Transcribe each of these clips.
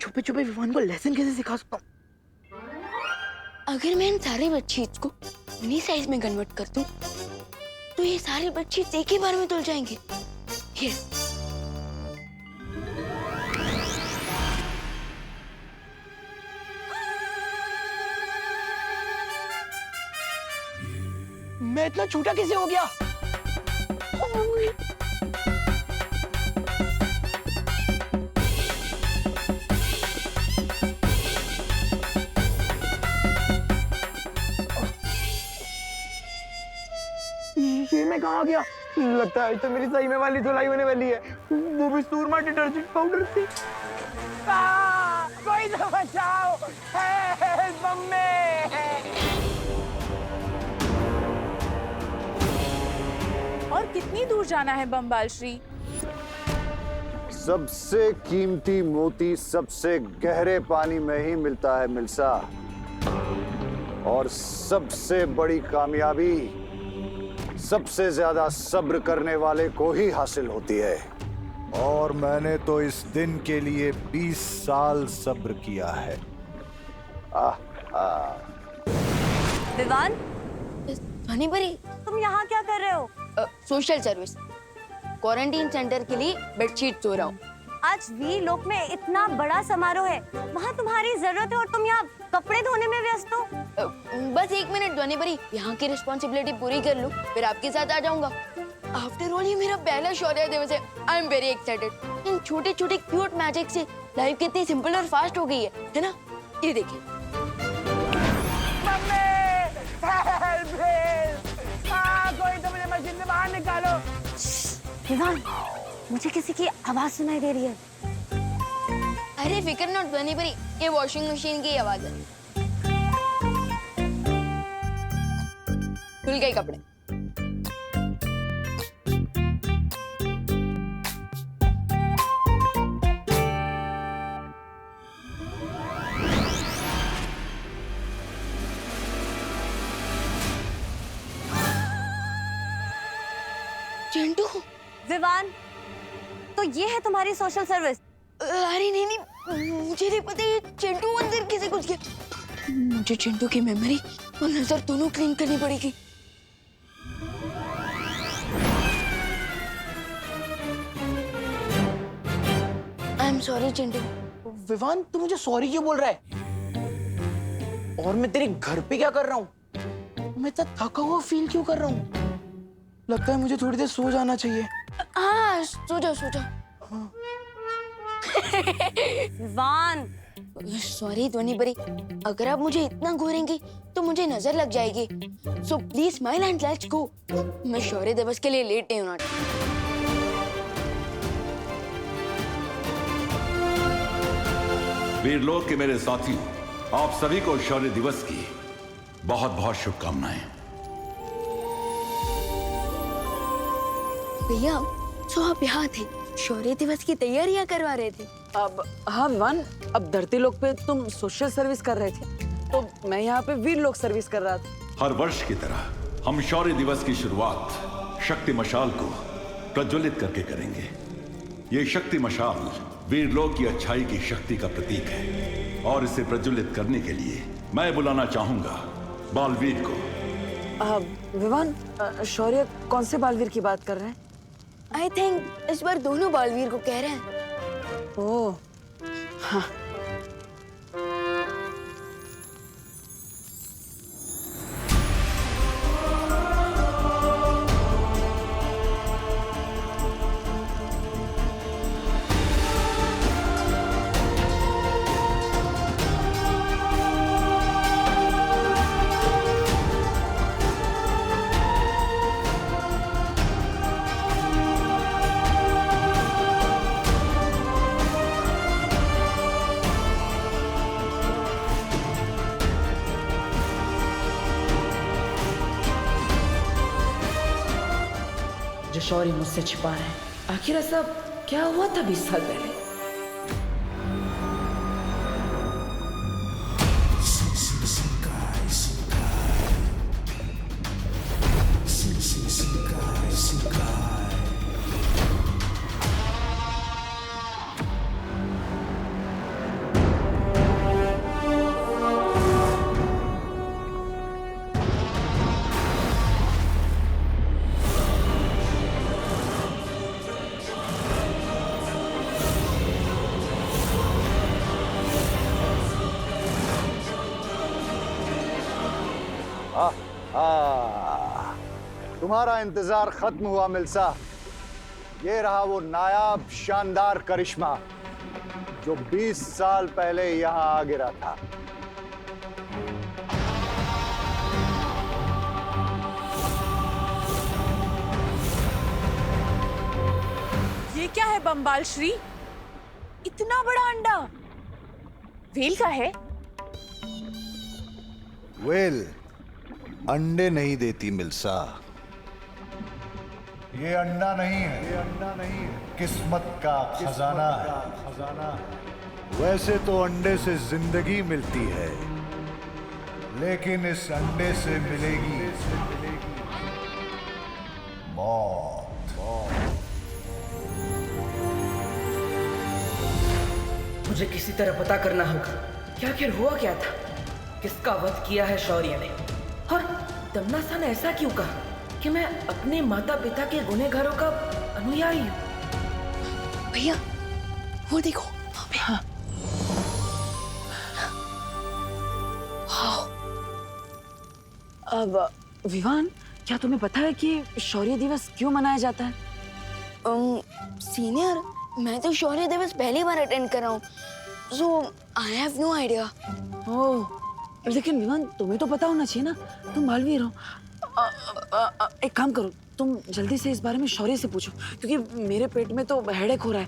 छुपे छुपे विवान को लेसन कैसे सिखा सकता हूँ? अगर मैं इन सारे बेडशीट्स को मिनी साइज में कन्वर्ट कर दूं, तो ये सारे बेडशीट्स एक ही बार में धुल जाएंगे। यस। मैं इतना छोटा कैसे हो गया? ये मैं कहाँ गया? लगता है तो मेरी सही में वाली धुलाई होने वाली है, वो भी सूरमा डिटर्जेंट पाउडर से। कोई तो बचाओ, हेल्प मम्मी। और कितनी दूर जाना है बमबाल श्री? सबसे कीमती मोती सबसे गहरे पानी में ही मिलता है मिल्सा, और सबसे बड़ी कामयाबी सबसे ज्यादा सब्र करने वाले को ही हासिल होती है। और मैंने तो इस दिन के लिए 20 साल सब्र किया है। विवान, ध्वनि परी, तुम यहाँ क्या कर रहे हो? सोशल सर्विस, क्वारंटीन सेंटर के लिए बेडशीट धो रहा हूँ। आज वी लोक में इतना बड़ा समारोह है, वहाँ तुम्हारी जरूरत है और तुम यहाँ कपड़े धोने में व्यस्त हो। बस 1 मिनट ध्वनि परी, यहाँ की रिस्पॉन्सिबिलिटी पूरी कर लूँ, फिर आपके साथ आ जाऊंगा। आफ्टर ऑल ये मेरा पहला शौर्य दिवस है। I am very excited. इन छोटे छोटे क्यूट मैजिक से लाइफ कितनी सिंपल और फास्ट हो गई है ना? ये देखिए। कोई तो मुझे मशीन से बाहर निकालो। विवान, मुझे किसी की आवाज सुनाई दे रही है। अरे फिक्र नॉट ध्वनि परी, ये वॉशिंग मशीन की आवाज है। धुल गए कपड़े। चिंटू। विवान, तो ये है तुम्हारी सोशल सर्विस? अरे नहीं नहीं, मुझे नहीं पता ये चिंटू अंदर कैसे घुस गया। मुझे चिंटू की मेमोरी और नजर दोनों क्लीन करनी पड़ेगी। I am sorry Chintu. Vivaan, तू मुझे सॉरी क्यों बोल रहा है? और मैं तेरे घर पे क्या कर रहा हूँ? मैं इतना थका हुआ फील क्यों कर रहा हूँ? लगता है मुझे थोड़ी देर सो जाना चाहिए। हाँ, सो जाओ सो जाओ। विवान, सॉरी ध्वनि परी, अगर आप मुझे इतना घूरेंगी तो मुझे नजर लग जाएगी। So please smile and let's go. मैं शौर्य दिवस के लिए लेट नहीं होना। वीरलोक के मेरे साथियों, आप सभी को शौर्य दिवस की बहुत बहुत शुभकामनाएं। भैया, तो आप यहाँ थे, शौर्य दिवस की तैयारियां करवा रहे थे। अब हाँ विवान, अब धरती लोक पे तुम सोशल सर्विस कर रहे थे, तो मैं यहाँ पे वीर लोक सर्विस कर रहा था। हर वर्ष की तरह हम शौर्य दिवस की शुरुआत शक्ति मशाल को प्रज्वलित करके करेंगे। ये शक्ति मशाल वीरलोक की अच्छाई की शक्ति का प्रतीक है, और इसे प्रज्वलित करने के लिए मैं बुलाना चाहूंगा बालवीर को। विवान, शौर्य कौन से बालवीर की बात कर रहे हैं? आई थिंक इस बार दोनों बालवीर को कह रहे हैं। ओह, हाँ। जो शौर्य मुझसे छिपा रहे हैं, आखिर सब क्या हुआ था 20 साल पहले? तुम्हारा इंतजार खत्म हुआ मिल्सा। ये रहा वो नायाब शानदार करिश्मा जो 20 साल पहले यहां आ गिरा था। ये क्या है बम्बाल श्री? इतना बड़ा अंडा व्हेल का है? वेल अंडे नहीं देती मिल्सा। ये अंडा नहीं है, ये अंडा नहीं है, किस्मत का खजाना है, खजाना। वैसे तो अंडे से जिंदगी मिलती है, लेकिन इस अंडे से मिलेगी मौत। मुझे किसी तरह पता करना होगा कि आखिर हुआ क्या था, किसका वध किया है शौर्य ने, और दमना ने ऐसा क्यों कहा कि मैं अपने माता पिता के गुनहगारों का अनुयायी हूँ। भैया वो देखो वहाँ पे। हाँ। अब विवान, क्या तुम्हें पता है कि शौर्य दिवस क्यों मनाया जाता है? सीनियर, मैं तो शौर्य दिवस पहली बार अटेंड कर रहा हूँ, सो आई हैव नो आइडिया। ओह, लेकिन विवान तुम्हें तो पता होना चाहिए ना, तुम बालवीर हो। एक काम करो, तुम जल्दी से इस बारे में शौर्य से पूछो, क्योंकि मेरे पेट में तो हेडेक हो रहा है।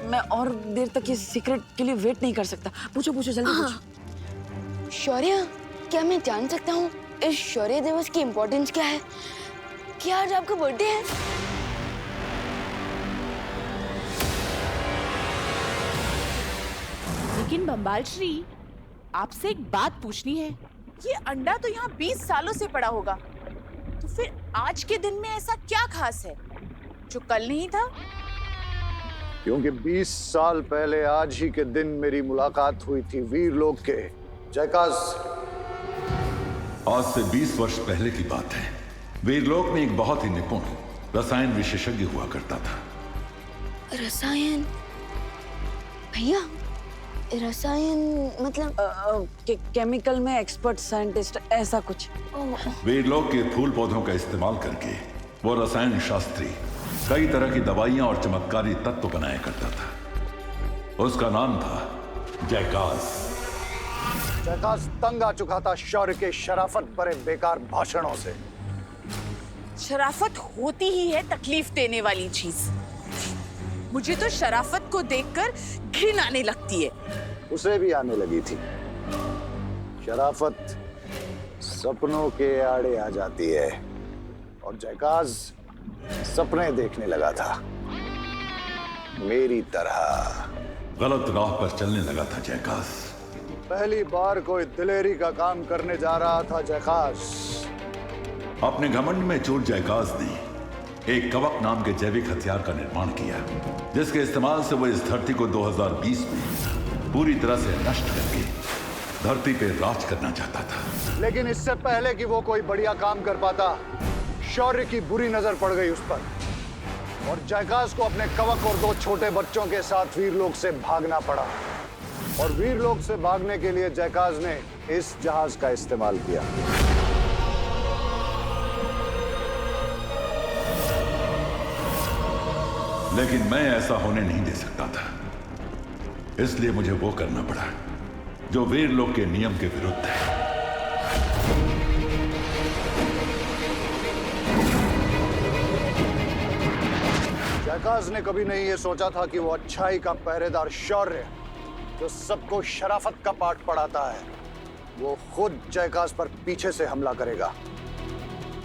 मैं और देर तक ये सीक्रेट के लिए वेट नहीं कर सकता। पूछो पूछो, जल्दी पूछो। शौर्य, क्या मैं जान सकता हूँ इस शौर्य दिवस की इम्पोर्टेंस क्या है? क्या आज आपका बर्थडे है? लेकिन बम्बाल श्री, आपसे एक बात पूछनी है। ये अंडा तो यहाँ 20 सालों से पड़ा होगा, तो फिर आज के दिन में ऐसा क्या खास है जो कल नहीं था? क्योंकि 20 साल पहले आज ही के दिन मेरी मुलाकात हुई थी वीरलोक के जयकाज। आज से 20 वर्ष पहले की बात है। वीरलोक में एक बहुत ही निपुण रसायन विशेषज्ञ हुआ करता था। रसायन? भैया, रसायन मतलब? केमिकल में एक्सपर्ट साइंटिस्ट, ऐसा कुछ। वीरलोक के फूल पौधों का इस्तेमाल करके वो रसायन शास्त्री कई तरह की दवाइयां और चमत्कारी तत्व बनाया करता था। उसका नाम था जयकाज। जयकाज तंग आ चुका था शौर्य के शराफत भरे बेकार भाषणों से। शराफत होती ही है तकलीफ देने वाली चीज। मुझे तो शराफत को देखकर घिन आने लगती है। उसे भी आने लगी थी। शराफत सपनों के आड़े आ जाती है, और जयकाज सपने देखने लगा था, मेरी तरह। गलत राह पर चलने लगा था जयकाज। पहली बार कोई दिलेरी का काम करने जा रहा था जयकाज। अपने घमंड में चूर जयकाज ने एक कवक नाम के जैविक हथियार का निर्माण किया, जिसके इस्तेमाल से वो इस धरती को 2020 में पूरी तरह से नष्ट करके धरती पे राज करना चाहता था। लेकिन इससे पहले कि वो कोई बढ़िया काम कर पाता, शौर्य की बुरी नजर पड़ गई उस पर, और जयकाज को अपने कवक और 2 छोटे बच्चों के साथ वीरलोक से भागना पड़ा। और वीरलोक से भागने के लिए जयकाज ने इस जहाज का इस्तेमाल किया। लेकिन मैं ऐसा होने नहीं दे सकता था, इसलिए मुझे वो करना पड़ा जो वीरलोक के नियम के विरुद्ध है। जयकाज ने कभी नहीं ये सोचा था कि वो अच्छाई का पहरेदार शौर्य, जो सबको शराफत का पाठ पढ़ाता है, वो खुद जयकाज पर पीछे से हमला करेगा।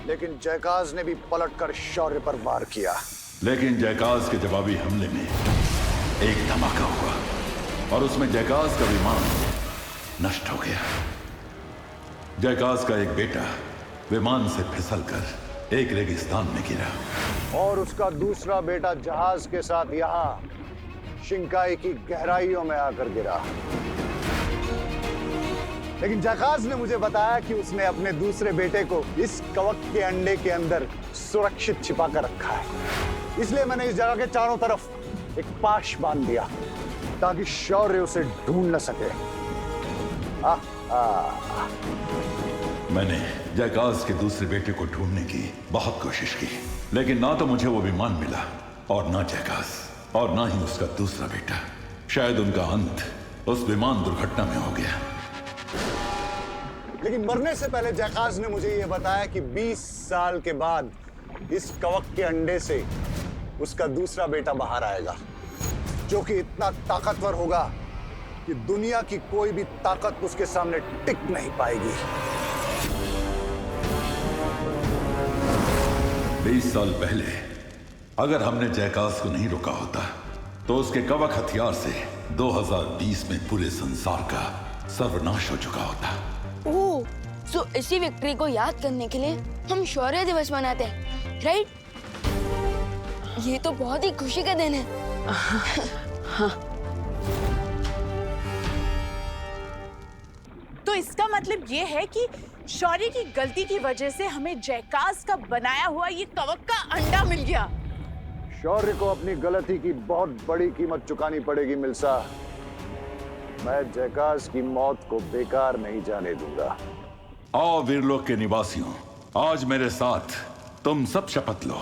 लेकिन जयकाज ने भी पलटकर शौर्य पर वार किया। लेकिन जयकाज के जवाबी हमले में एक धमाका हुआ और उसमें जयकाज का विमान नष्ट हो गया। जयकाज का एक बेटा विमान से फिसलकर एक रेगिस्तान में गिरा, और उसका दूसरा बेटा जहाज के साथ यहाँ शिंकाई की गहराइयों में आकर गिरा। लेकिन जयकाज ने मुझे बताया कि उसने अपने दूसरे बेटे को इस कवक के अंडे के अंदर सुरक्षित छिपा कर रखा है। इसलिए मैंने इस जगह के चारों तरफ एक पाश बांध दिया ताकि शौर्य उसे ढूंढ न सके। मैंने जयकाज के दूसरे बेटे को ढूंढने की बहुत कोशिश की, लेकिन ना तो मुझे वो विमान मिला और ना जयकाज और ना ही उसका दूसरा बेटा। शायद उनका अंत उस विमान दुर्घटना में हो गया। लेकिन मरने से पहले जयकाज ने मुझे यह बताया कि 20 साल के बाद इस कवक के अंडे से उसका दूसरा बेटा बाहर आएगा, जो कि इतना ताकतवर होगा कि दुनिया की कोई भी ताकत उसके सामने टिक नहीं पाएगी। 20 साल पहले अगर हमने जयकाज को नहीं रोका होता तो उसके कवक हथियार से 2020 में पूरे संसार का सर्वनाश हो चुका होता। ओह, सो इसी विक्ट्री को याद करने के लिए हम शौर्य दिवस मनाते हैं, राइट? ये तो बहुत ही खुशी का दिन है। हाँ। तो इसका मतलब ये है कि शौर्य की गलती की वजह से हमें जयकाज का बनाया हुआ ये कवक का अंडा मिल गया। शौर्य को अपनी गलती की बहुत बड़ी कीमत चुकानी पड़ेगी मिल्सा। मैं जयकाज की मौत को बेकार नहीं जाने दूंगा। आओ वीरलोक के निवासियों, आज मेरे साथ तुम सब शपथ लो।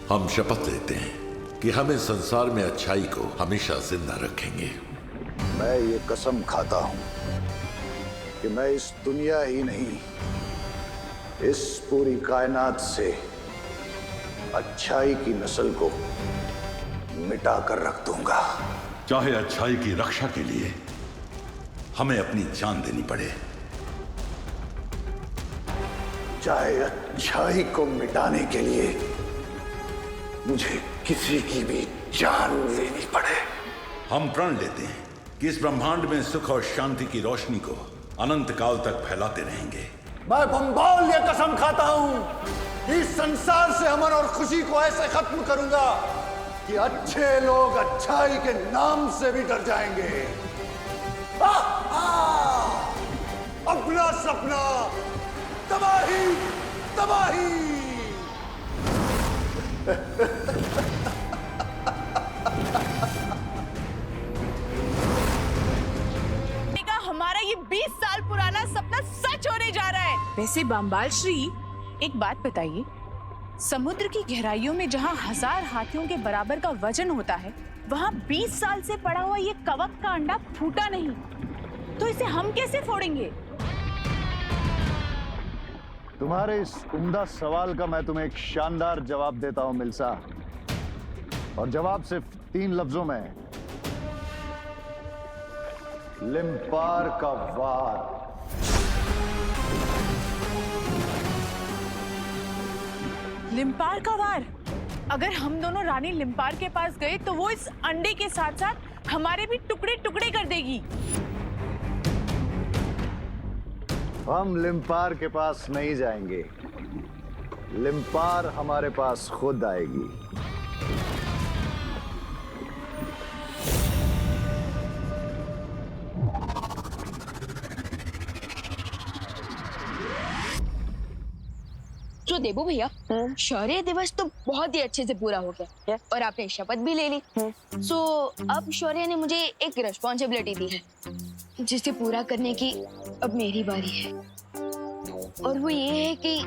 हम शपथ लेते हैं कि हम इस संसार में अच्छाई को हमेशा जिंदा रखेंगे। मैं ये कसम खाता हूं कि मैं इस दुनिया ही नहीं, इस पूरी कायनात से अच्छाई की नस्ल को मिटा कर रख दूंगा। चाहे अच्छाई की रक्षा के लिए हमें अपनी जान देनी पड़े, चाहे अच्छाई को मिटाने के लिए मुझे किसी की भी जान लेनी पड़े। हम प्रण लेते हैं कि इस ब्रह्मांड में सुख और शांति की रोशनी को अनंत काल तक फैलाते रहेंगे। मैं बम्बाल ये कसम खाता हूं कि इस संसार से अमन और खुशी को ऐसे खत्म करूंगा कि अच्छे लोग अच्छाई के नाम से भी डर जाएंगे। अपना सपना तबाही तबाही। हमारा ये 20 साल पुराना सपना सच होने जा रहा है। वैसे बम्बाल श्री, एक बात बताइए, समुद्र की गहराइयों में जहाँ 1000 हाथियों के बराबर का वजन होता है, वहाँ 20 साल से पड़ा हुआ ये कवक का अंडा फूटा नहीं, तो इसे हम कैसे फोड़ेंगे? तुम्हारे इस उम्दा सवाल का मैं तुम्हें एक शानदार जवाब देता हूं मिल्सा, और जवाब सिर्फ 3 लफ्जों में, लिम्पार का वार। लिम्पार का वार? अगर हम दोनों रानी लिम्पार के पास गए तो वो इस अंडे के साथ साथ हमारे भी टुकड़े टुकड़े कर देगी। हम लिम्पार के पास नहीं जाएंगे, लिम्पार हमारे पास खुद आएगी। तो देबू भैया, शौर्य दिवस तो बहुत ही अच्छे से पूरा हो गया और आपने शपथ भी ले ली। सो अब शौर्य ने मुझे एक रिस्पॉन्सिबिलिटी दी है जिसे पूरा करने की अब मेरी बारी है, और वो ये है कि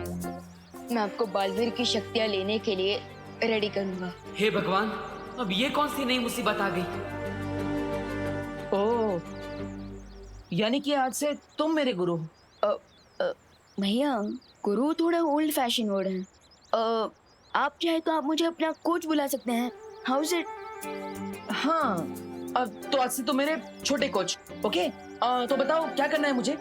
मैं आपको बालवीर की शक्तियां लेने के लिए रेडी करूंगा। हे भगवान, अब ये कौन सी नई मुसीबत आ गई? ओह, यानी कि आज से तुम मेरे गुरु हो। भैया, गुरु थोड़ा ओल्ड फैशन वर्ड है। आप चाहे तो आप मुझे अपना कोच बुला सकते हैं। How is it? हाँ, तो आज से तो मेरे छोटे कोच। ओके, तो बताओ क्या करना है मुझे?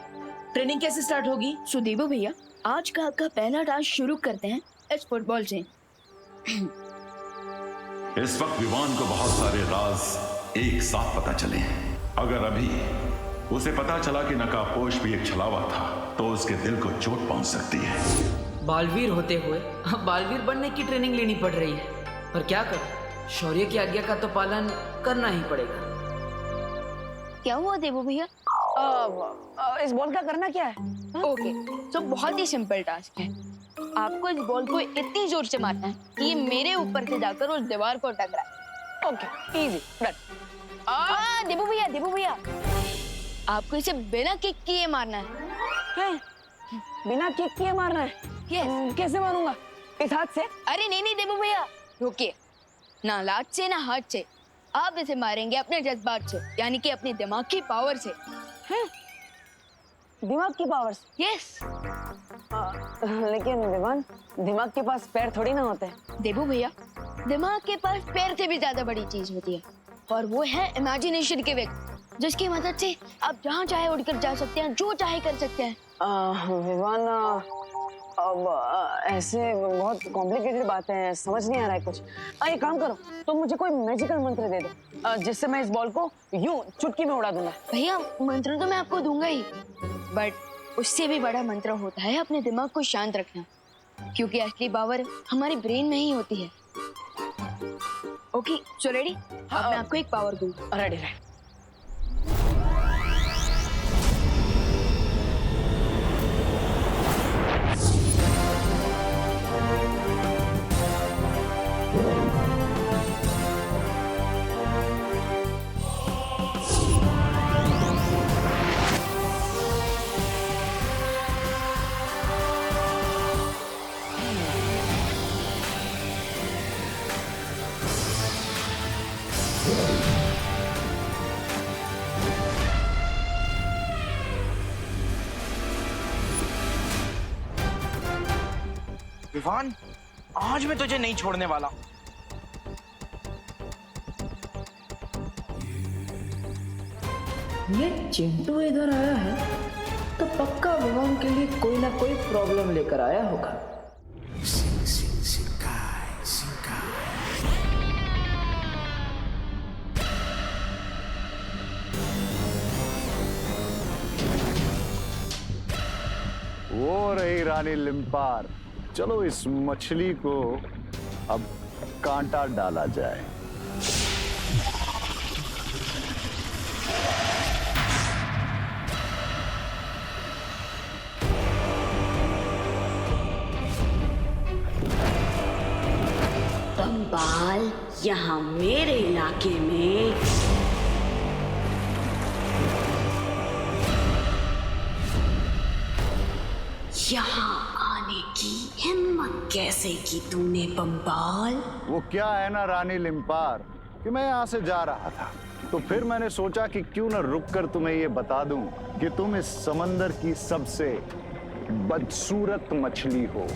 ट्रेनिंग कैसे स्टार्ट होगी? सुदेवो भैया, आज का आपका पहला डांस शुरू करते हैं इस फुटबॉल से। इस वक्त विवान को बहुत सारे राज एक साथ पता चले हैं। अगर अभी उसे पता चला कि नकाबपोश भी एक छलावा था तो उसके दिल को चोट पहुंच सकती है। बालवीर होते हुए अब बालवीर बनने की ट्रेनिंग लेनी पड़ रही है, पर क्या करें, शौर्य की आज्ञा का तो पालन करना ही पड़ेगा। क्या हुआ देवो भैया? इस बॉल का करना क्या है? ओके, तो बहुत ही सिंपल टास्क है। आपको इस बॉल को इतनी जोर से मारना है कि ये मेरे ऊपर से जाकर उस दीवार को टकराए। Okay easy done. देबू भैया आपको इसे बिना किक किए मारना है। बिना किक किए मारना है? यस। कैसे मारूंगा? इस हाथ से? अरे नहीं देबू भैया, रुकिए। ना लात से ना हाथ से, आप इसे मारेंगे अपने जज्बात से, यानी कि अपने दिमाग की पावर से। दिमाग की पावर से? यस। लेकिन विवान, दिमाग के पास पैर थोड़ी ना होते हैं। देबू भैया, दिमाग के पास पैर से भी ज्यादा बड़ी चीज होती है, और वो है इमेजिनेशन के व्यक्ति, जिसकी मदद से आप जहाँ चाहे उड़कर जा सकते हैं, जो चाहे कर सकते हैं। विवान, अब ऐसे बहुत कॉम्प्लिकेटेड बातें हैं, समझ नहीं आ रहा है कुछ। एक काम करो, तुम मुझे कोई मैजिकल मंत्र दे दो, जिससे मैं इस बॉल को यूं चुटकी में उड़ा दूंगा। भैया मंत्र तो मैं आपको दूंगा ही, बट उससे भी बड़ा मंत्र होता है अपने दिमाग को शांत रखना, क्योंकि असली पावर हमारे ब्रेन में ही होती है। Okay, so ready? अब मैं आपको एक पावर दूँ। Ready ready. विवान, आज मैं तुझे नहीं छोड़ने वाला। ये चिंटू इधर आया है तो पक्का विवान के लिए कोई ना कोई प्रॉब्लम लेकर आया होगा। वो रही रानी लिम्पार। चलो इस मछली को अब कांटा डाला जाए। बम्बाल, यहाँ मेरे इलाके में यहाँ आने की हिम्मत कैसे की तूने बम्बाल? वो क्या है ना रानी लिम्पार कि मैं यहाँ से जा रहा था, तो फिर मैंने सोचा कि क्यों न रुक कर तुम्हें ये बता दूं कि तुम इस समंदर की सबसे बदसूरत मछली हो।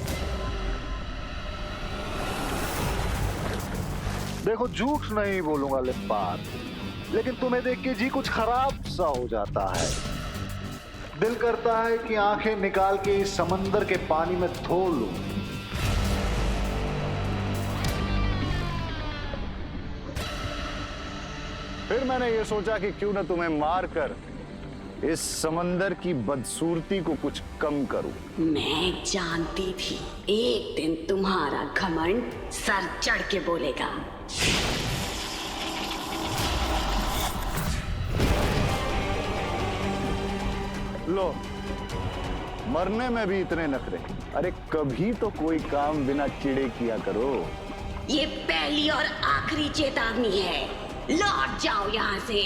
देखो, झूठ नहीं बोलूंगा लिम्पार, लेकिन तुम्हें देख के जी कुछ खराब सा हो जाता है। दिल करता है कि आंखें निकाल के इस समंदर के पानी में धो लूं। फिर मैंने ये सोचा कि क्यों न तुम्हें मार कर इस समंदर की बदसूरती को कुछ कम करूं। मैं जानती थी एक दिन तुम्हारा घमंड सर चढ़ के बोलेगा। लो, मरने में भी इतने नखरे। अरे कभी तो कोई काम बिना चिड़े किया करो। ये पहली और आखिरी चेतावनी है, लौट जाओ यहाँ से।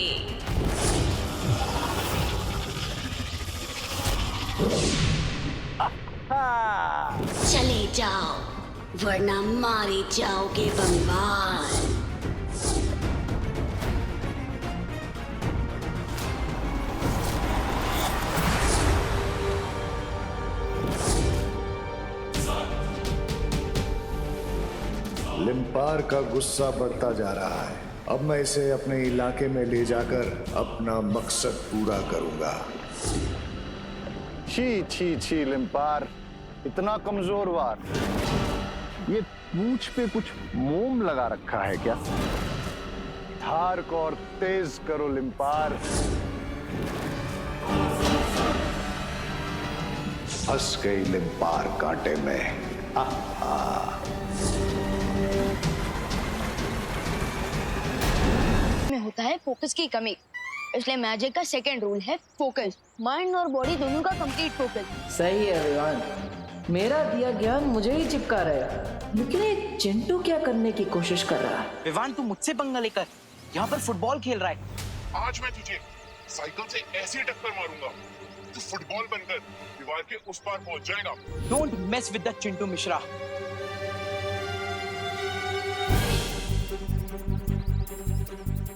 चले जाओ, वरना मारे जाओगे बम्बाल। लिम्पार का गुस्सा बढ़ता जा रहा है। अब मैं इसे अपने इलाके में ले जाकर अपना मकसद पूरा करूंगा। छी छी छी लिम्पार, इतना कमजोर वार। ये पूंछ पे कुछ मोम लगा रखा है क्या? धार को और तेज करो लिम्पार। फंस गई लिम्पार कांटे में। में होता है फोकस की कमी, इसलिए मैजिक का सेकंड रूल है फोकस। माइंड और बॉडी दोनों का कंप्लीट फोकस। सही है विवान, मेरा दिया ज्ञान मुझे ही चिपका रहा है, लेकिन ये चिंटू क्या करने की कोशिश कर रहा है? विवान तू मुझसे पंगा लेकर यहाँ पर फुटबॉल खेल रहा है। आज मैं तुझे साइकिल से ऐसी टक्कर मारूंगा, तू फुटबॉल बनकर दीवार के उस पार पहुंच जाएगा। Don't mess with the Chintu Mishra.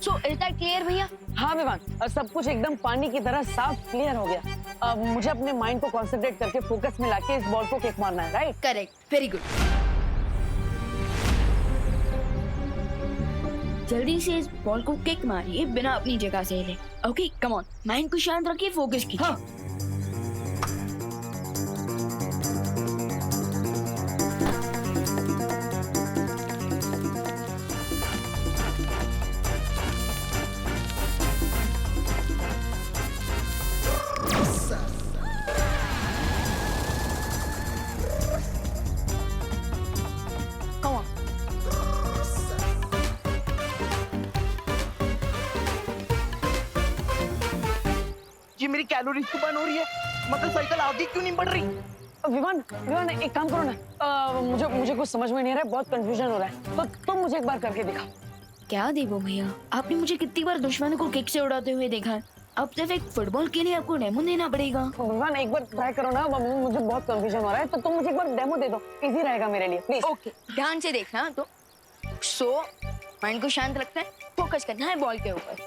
So is that clear भैया? हाँ विवान, सब कुछ एकदम पानी की तरह साफ क्लियर हो गया। अब मुझे अपने माइंड को कंसंट्रेट करके फोकस में लाके इस बॉल को किक मारना है, राइट? Correct, very good. जल्दी से इस बॉल को किक मारिए बिना अपनी जगह से हिले। ओके, कम ऑन, माइंड को शांत रखिए, फोकस कीजिए। हाँ। ये मेरी कैलोरीज तो बर्न हो रही है, मतलब साइकिल आगे क्यों नहीं बढ़ रही? विवान, विवान एक काम करो ना, मुझे कुछ समझ में नहीं आ रहा है, बहुत कंफ्यूजन हो रहा है, तो तुम मुझे एक बार करके दिखाओ। क्या देवो भैया, आपने मुझे कितनी बार दुश्मनों को किक से उड़ाते हुए देखा है, अब सिर्फ एक फुटबॉल के लिए आपको डेमो देना पड़ेगा। विवान एक बार ट्राई करो ना, मुझे बहुत कंफ्यूजन हो रहा है, तो तुम मुझे एक बार डेमो दे दो, इजी रहेगा मेरे लिए, प्लीज। ओके, ध्यान से देखना। तो सो माइंड को शांत रखना है, फोकस करना है बॉल के ऊपर।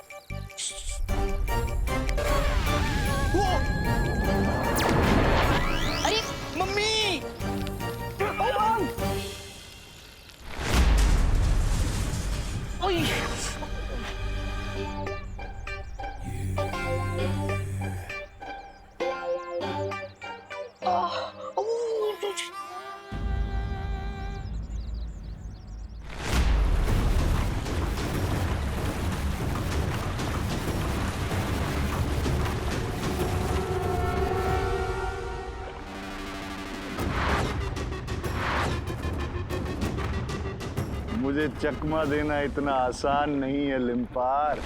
अरे मम्मी! ओए! मुझे चकमा देना इतना आसान नहीं है लिम्पार।